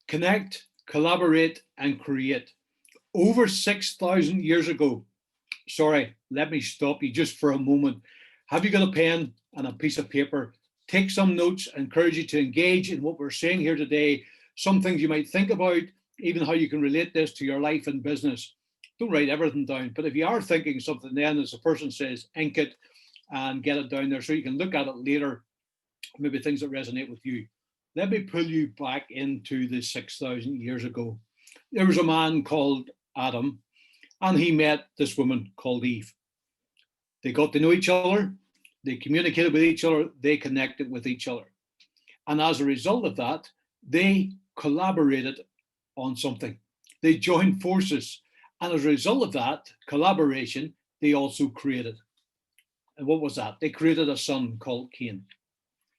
Connect, collaborate, and create. Over 6,000 years ago, sorry, let me stop you just for a moment. Have you got a pen and a piece of paper? Take some notes. I encourage you to engage in what we're saying here today. Some things you might think about, even how you can relate this to your life and business. Don't write everything down, but if you are thinking something, then as the person says, ink it and get it down there so you can look at it later, maybe things that resonate with you. Let me pull you back into the 6,000 years ago. There was a man called Adam, and he met this woman called Eve. They got to know each other, they communicated with each other, they connected with each other. And as a result of that, they collaborated on something. They joined forces. And as a result of that collaboration, they also created. And what was that? They created a son called Cain.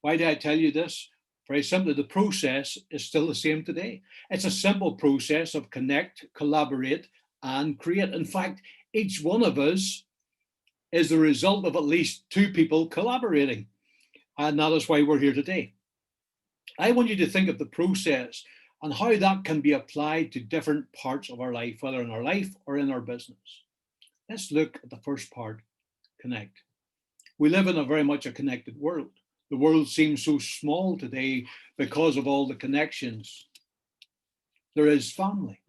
Why do I tell you this? Very simply, the process is still the same today. It's a simple process of connect, collaborate, and create. In fact, each one of us is the result of at least two people collaborating. And that is why we're here today. I want you to think of the process and how that can be applied to different parts of our life, whether in our life or in our business. Let's look at the first part, connect. We live in a very much a connected world. The world seems so small today because of all the connections. There is family.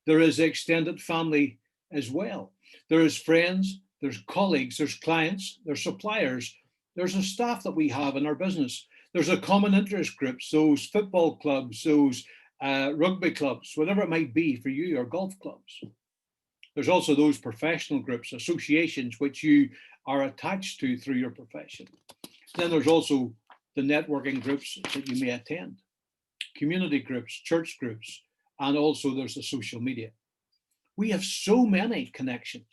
There is extended family as well. There is friends, there's colleagues, there's clients, there's suppliers, there's a staff that we have in our business. There's a common interest groups, those football clubs, those rugby clubs, whatever it might be for you, or golf clubs. There's also those professional groups, associations, which you are attached to through your profession. Then there's also the networking groups that you may attend, community groups, church groups, and also there's the social media. We have so many connections,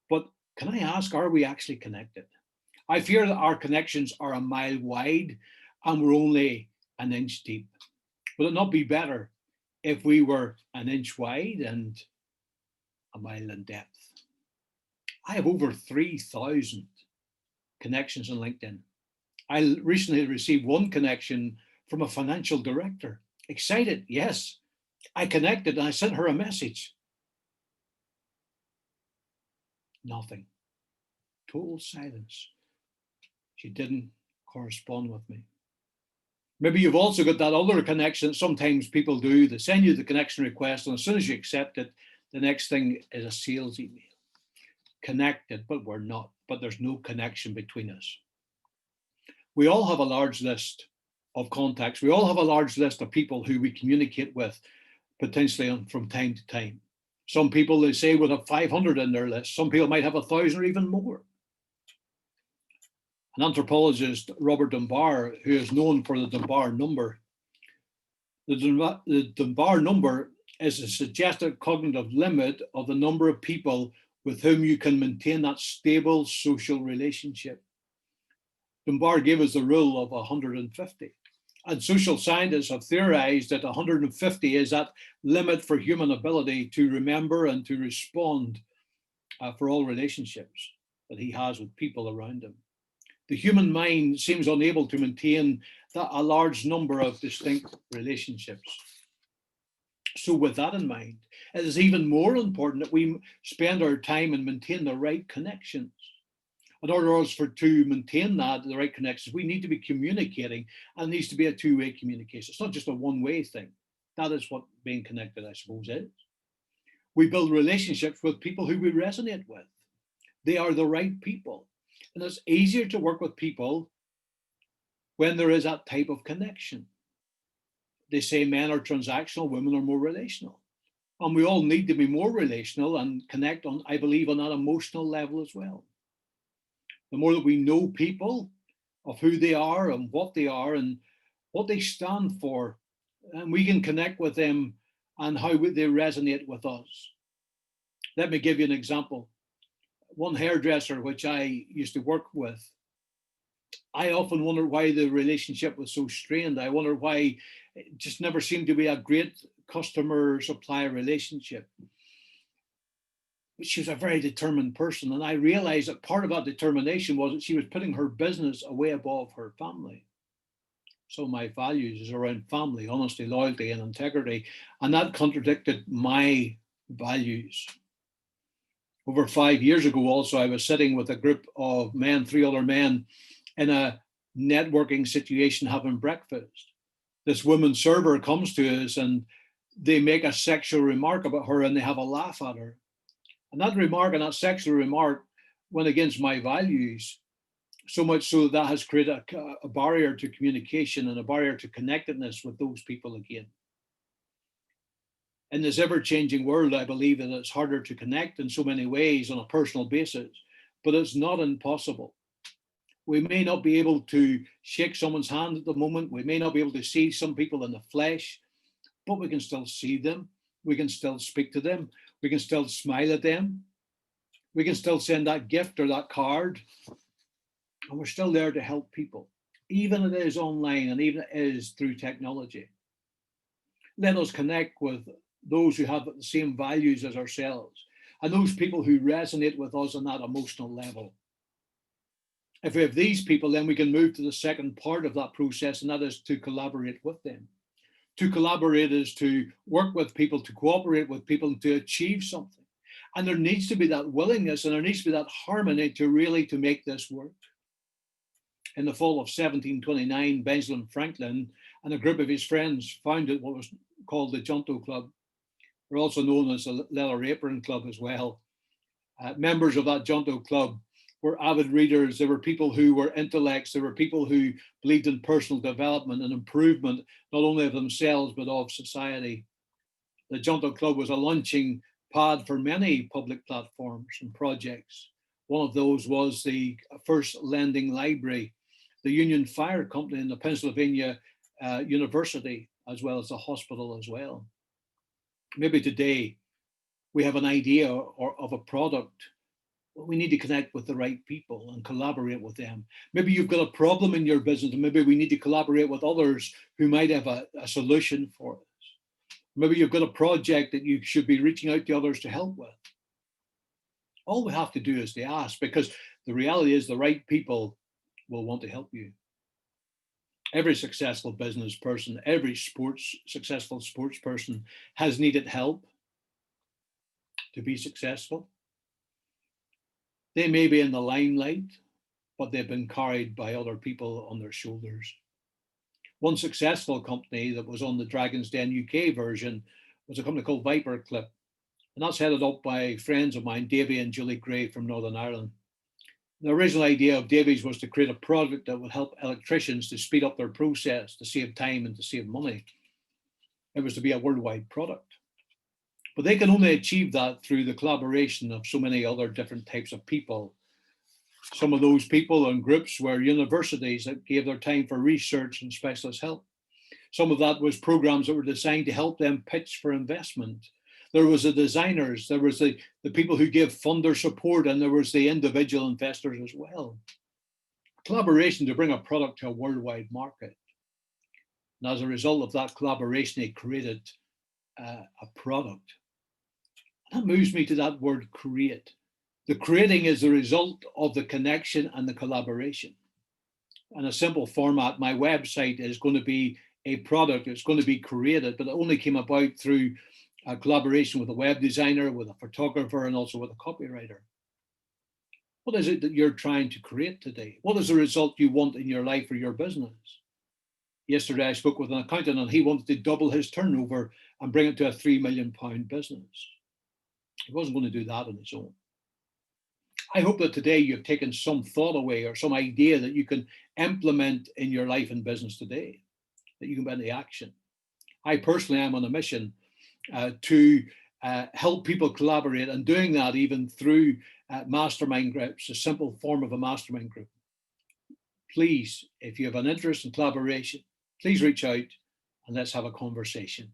but can I ask, are we actually connected? I fear that our connections are a mile wide and we're only an inch deep. Would it not be better if we were an inch wide and a mile in depth? I have over 3,000 connections on LinkedIn. I recently received one connection from a financial director. Excited, yes. I connected and I sent her a message. Nothing. Total silence. She didn't correspond with me. Maybe you've also got that other connection that sometimes people do. They send you the connection request, and as soon as you accept it, the next thing is a sales email. Connected, but we're not. But there's no connection between us. We all have a large list of contacts. We all have a large list of people who we communicate with, potentially from time to time. Some people, they say, would have 500 in their list. Some people might have 1,000 or even more. An anthropologist, Robert Dunbar, who is known for the Dunbar number. The Dunbar number is a suggested cognitive limit of the number of people with whom you can maintain that stable social relationship. Dunbar gave us the rule of 150. And social scientists have theorized that 150 is that limit for human ability to remember and to respond for all relationships that he has with people around him. The human mind seems unable to maintain a large number of distinct relationships. So with that in mind, it is even more important that we spend our time and maintain the right connections. In order to maintain the right connections, we need to be communicating, and it needs to be a two-way communication. It's not just a one-way thing. That is what being connected, I suppose, is. We build relationships with people who we resonate with. They are the right people. And it's easier to work with people when there is that type of connection. They say men are transactional, women are more relational. And we all need to be more relational and connect on, I believe, on that emotional level as well. The more that we know people, of who they are and what they stand for, and we can connect with them and how they resonate with us. Let me give you an example. One hairdresser, which I used to work with, I often wondered why the relationship was so strained. I wondered why it just never seemed to be a great customer-supplier relationship. But she was a very determined person, and I realized that part of that determination was that she was putting her business away above her family. Some of my values is around family, honesty, loyalty, and integrity. And that contradicted my values. Over 5 years ago, also, I was sitting with a group of men, three other men, in a networking situation having breakfast. This woman server comes to us and they make a sexual remark about her and they have a laugh at her. And that remark and that sexual remark went against my values, so much so that has created a barrier to communication and a barrier to connectedness with those people again. In this ever-changing world, I believe that it's harder to connect in so many ways on a personal basis, but it's not impossible. We may not be able to shake someone's hand at the moment. We may not be able to see some people in the flesh, but we can still see them. We can still speak to them. We can still smile at them. We can still send that gift or that card. And we're still there to help people, even if it is online and even if it is through technology. Let us connect with those who have the same values as ourselves and those people who resonate with us on that emotional level. If we have these people, then we can move to the second part of that process, and that is to collaborate with them. To collaborate is to work with people, to cooperate with people, to achieve something. And there needs to be that willingness and there needs to be that harmony to really to make this work. In the fall of 1729, Benjamin Franklin and a group of his friends founded what was called the Junto Club. They're also known as the Leather Apron Club as well. Members of that Junto Club were avid readers. There were people who were intellects. There were people who believed in personal development and improvement, not only of themselves, but of society. The Junto Club was a launching pad for many public platforms and projects. One of those was the first lending library, the Union Fire Company in the Pennsylvania University, as well as the hospital as well. Maybe today we have an idea of a product. We need to connect with the right people and collaborate with them. Maybe you've got a problem in your business and maybe we need to collaborate with others who might have a solution for us. Maybe you've got a project that you should be reaching out to others to help with. All we have to do is to ask, because the reality is the right people will want to help you. Every successful business person, every successful sports person has needed help to be successful. They may be in the limelight, but they've been carried by other people on their shoulders. One successful company that was on the Dragon's Den UK version was a company called Viperclip. And that's headed up by friends of mine, Davy and Julie Gray from Northern Ireland. The original idea of Davy's was to create a product that would help electricians to speed up their process, to save time and to save money. It was to be a worldwide product. But they can only achieve that through the collaboration of so many other different types of people. Some of those people and groups were universities that gave their time for research and specialist help. Some of that was programs that were designed to help them pitch for investment. There was the designers, there was the people who give funder support, and there was the individual investors as well. Collaboration to bring a product to a worldwide market. And as a result of that collaboration, they created a product. That moves me to that word create. The creating is the result of the connection and the collaboration. In a simple format, my website is going to be a product. It's going to be created, but it only came about through a collaboration with a web designer, with a photographer, and also with a copywriter. What is it that you're trying to create today? What is the result you want in your life or your business? Yesterday, I spoke with an accountant and he wanted to double his turnover and bring it to a £3 million business. He wasn't going to do that on his own. I hope that today you've taken some thought away or some idea that you can implement in your life and business today, that you can put into action. I personally am on a mission to help people collaborate, and doing that even through mastermind groups, a simple form of a mastermind group. Please, if you have an interest in collaboration, please reach out and let's have a conversation.